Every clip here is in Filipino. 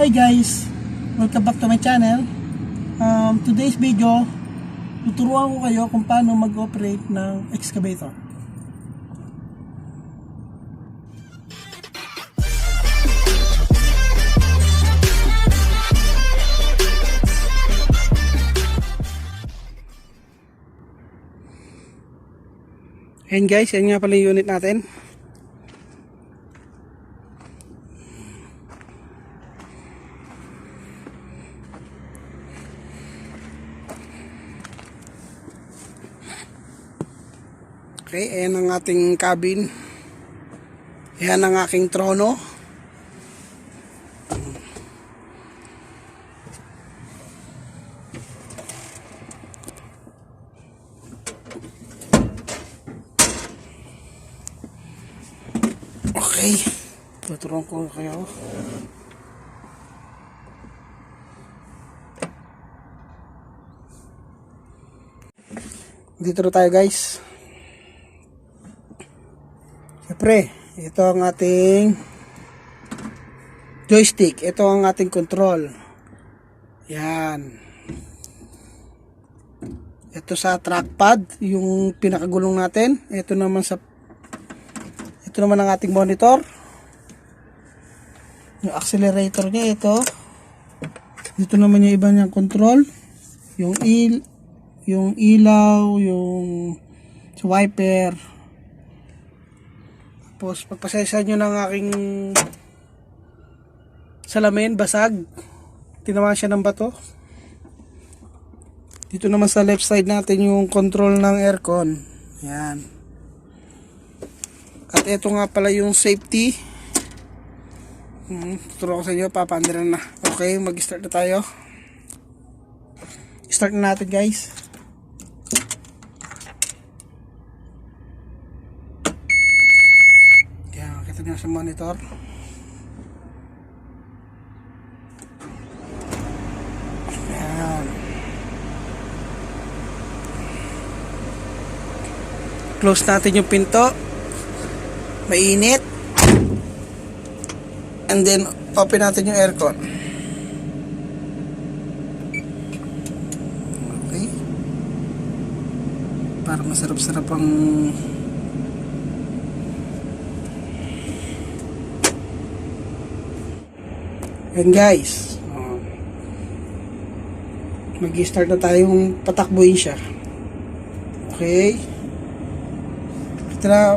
Hi guys, welcome back to my channel. Today's video, tuturuan ko kayo kung paano mag-operate ng excavator. Ayan guys, yan nga pala yung unit natin. Okay, ayan ang ating cabin. Ayan ang aking trono. Okay, tuturuan ko kayo. Dito na tayo guys. Siyempre, ito ang ating joystick. Ito ang ating control. Yan. Ito sa trackpad, yung pinakagulong natin. Ito naman ang ating monitor. Yung accelerator niya, ito. Dito naman yung iba niyang control. Yung ilaw, yung wiper. Tapos, pagpasensya nyo ng aking salamin, basag. Tinamaan siya ng bato. Dito naman sa left side natin yung control ng aircon. Yan. At ito nga pala yung safety. Tuturo ko sa inyo, papaandiran na. Okay, mag-start na tayo. Start na natin guys. Sa monitor. Ayan. Close natin yung pinto. Mainit. And then open natin yung aircon. Okay. Para masarap-sarap ang and guys, mag-start na tayong patakbuhin siya. Okay. Ito na,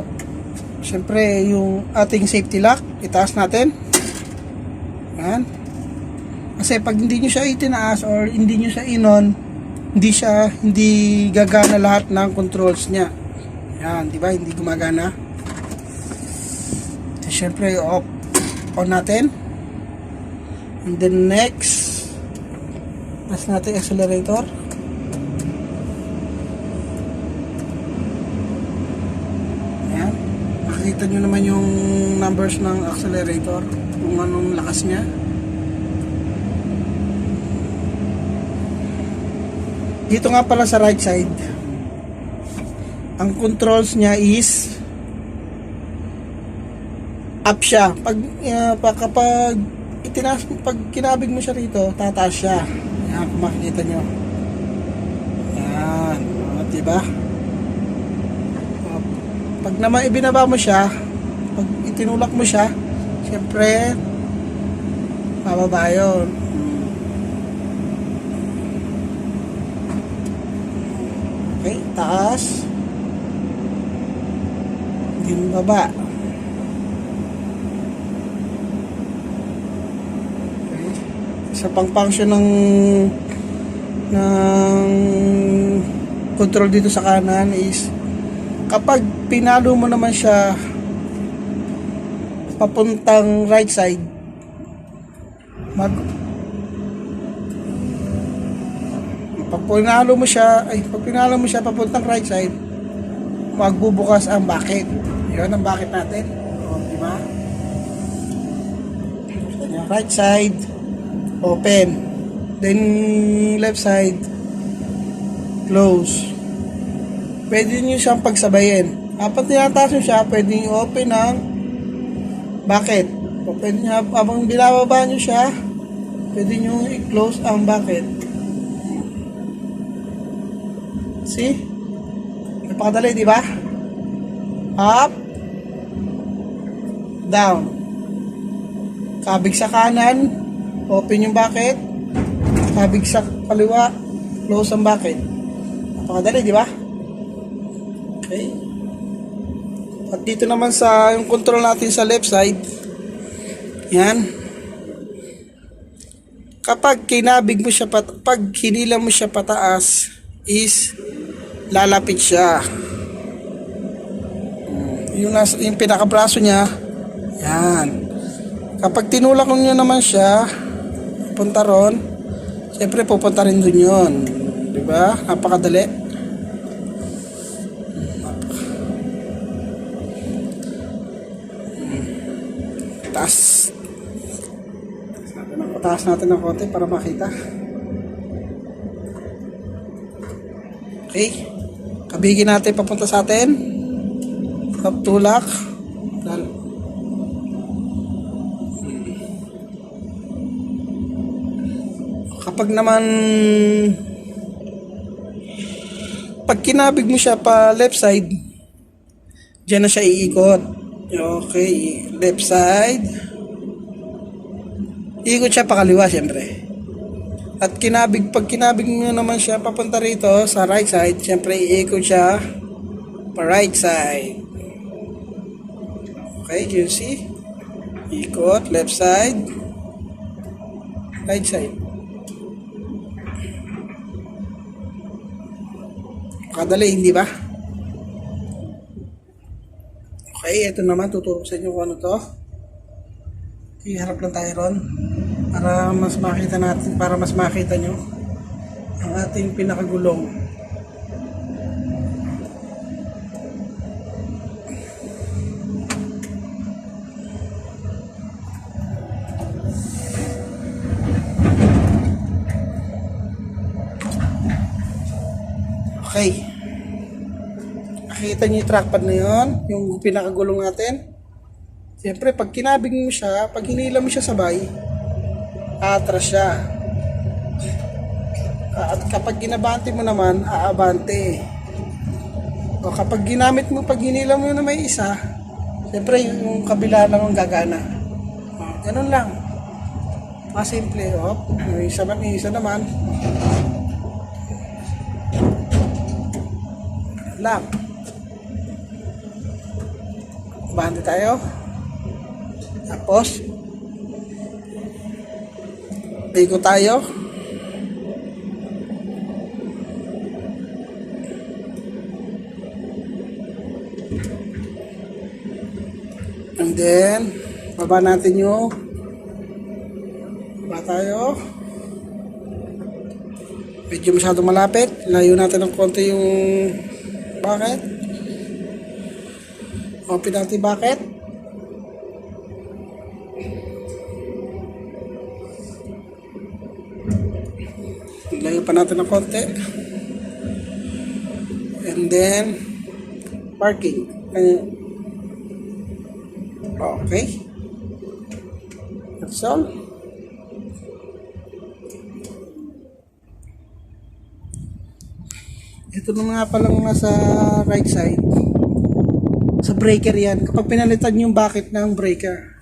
syempre yung ating safety lock, itaas natin. Yan. Kasi pag hindi nyo siya itinaas or hindi nyo siya inon, hindi gagana lahat ng controls niya. Yan, di ba? Hindi gumagana. So, syempre on natin. And then next, press natin accelerator. Ayan. Makikita nyo naman yung numbers ng accelerator, kung anong lakas niya. Dito nga pala sa right side, ang controls niya is up siya. Kapag pag kinabig mo siya rito, tataas siya. Yan, kung makikita nyo. Yan. Diba? Pag naman ibinaba mo siya, pag itinulak mo siya, syempre, bababa yun. Okay, taas. Hindi mo baba. Sa pang-function ng control dito sa kanan is kapag pinalo mo naman siya papuntang right side, pag pinalo mo siya papuntang right side, magbubukas ang bucket. Yun ang bucket natin. O, diba? Right side open, then left side close. Pwede nyo siyang pagsabayin. Kapag tinataas nyo siya, pwede nyo open ang bucket. O pwede nyo, habang binababa nyo siya, pwede nyo i-close ang bucket. See? Napakadali, di ba? Up, down. Kabig sa kanan, open yung bucket. Kabig sa kaliwa, close ang bucket. Napakadali, di ba? Okay. At dito naman sa yung control natin sa left side. Yan. Kapag kinabig mo siya pag hinila mo siya pataas is lalapit siya. Yung pinakabraso niya, yan. Kapag tinulak nyo naman siya punta ron, siyempre pupunta rin dun yun, diba? Napakadali. Taas natin ng konti para makita. Okay, kabigin natin papunta sa atin. Tulak. Kapag naman pag kinabig mo siya pa left side, diyan na siya iikot. Okay, left side, iikot siya pa kaliwa syempre. At pag kinabig mo naman siya papunta rito sa right side, syempre iikot siya pa right side. Okay, you see? Ikot, left side, right side. Makadali, hindi ba? Okay, ito naman, tuturo sa inyo kung ano to. Iharap lang tayo ron para mas makita natin, para mas makita nyo ang ating pinakagulong. Okay. Nakikita nyo yung trackpad na yun, yung pinakagulong natin. Siyempre, pag kinabig mo siya, pag hinila mo siya sabay, aatras siya. At kapag ginabante mo naman, aabante. O kapag ginamit mo, pag hinila mo na may isa, siyempre yung kabila lang ang gagana. Ganun lang. Mas simple. May isa naman. Lang. Bante tayo. Tapos ikot tayo. And then baba natin yung baba tayo. Medyo masyado malapit. Layo natin ng konti yung bucket. Open natin yung bucket. Layo pa natin ng konti. And then parking. Okay. That's all. Ito na nga palang nasa right side. Sa breaker yan. Kapag pinalitan yung bucket ng breaker,